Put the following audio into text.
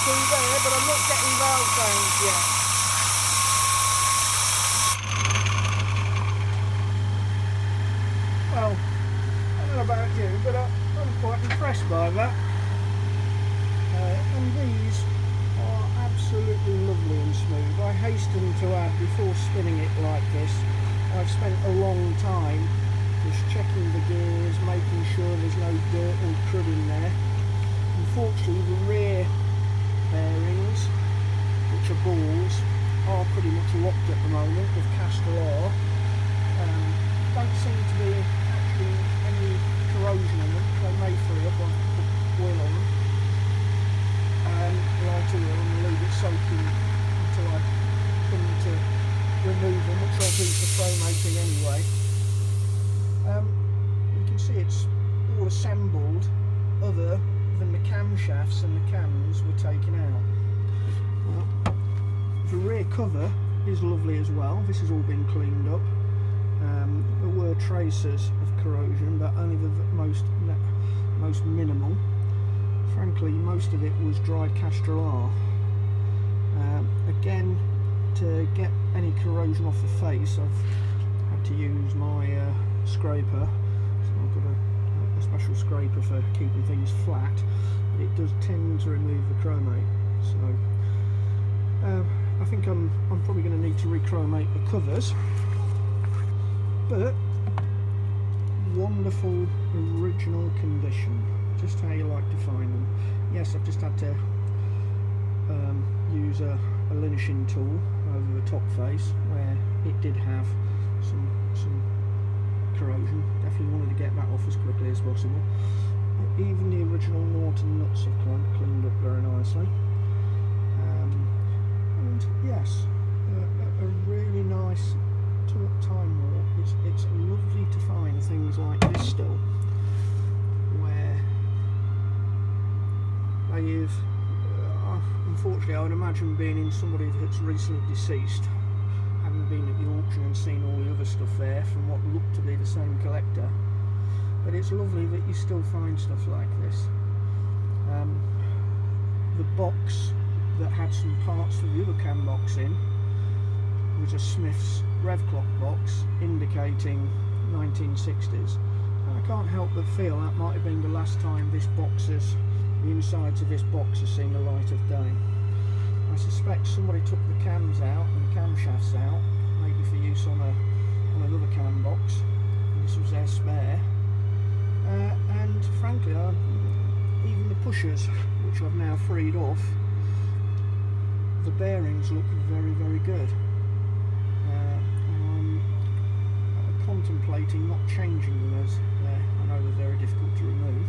through there, but I'm not getting valve sounds yet. Well, I don't know about you, but I'm quite impressed by that. And these are absolutely lovely and smooth. I hasten to add, before spinning it like this, I've spent a long time just checking the gears, making sure there's no dirt or crud in there. Unfortunately, the rear bearings, which are balls, are pretty much locked at the moment with Castrol R. Don't seem to be actually any corrosion in them. They may free up once I put oil on them. Light oil and leave it soaking until I come to remove them, which I'll do for foam making anyway. You can see it's all assembled other than the camshafts and the cams were taken out. Well, the rear cover is lovely as well. This has all been cleaned up. There were traces of corrosion, but only the most minimal. Frankly, most of it was dried Castrol R. Again, to get any corrosion off the face, I've had to use my scraper. So I've got a special scraper for keeping things flat, but it does tend to remove the chromate. So I think I'm probably going to need to rechromate the covers. But wonderful original condition, just how you like to find them. Yes, I've just had to use a linishing tool over the top face where it did have some corrosion. Definitely wanted to get that off as quickly as possible. But even the original Norton nuts have cleaned up very nicely. And yes, a really nice time warp. It's lovely to find things like this still, where they've unfortunately, I would imagine, being in somebody that's recently deceased, having been at the auction and seen all the other stuff there from what looked to be the same collector. But it's lovely that you still find stuff like this. The box that had some parts of the other Cambox in was a Smith's rev clock box indicating 1960s. And I can't help but feel that might have been the last time the insides of this box has seen the light of day. I suspect somebody took the cams out and the camshafts out, maybe for use on another Cambox, and this was their spare. And frankly, even the pushers, which I've now freed off, the bearings look very, very good. I'm contemplating not changing them, as I know they're very difficult to remove.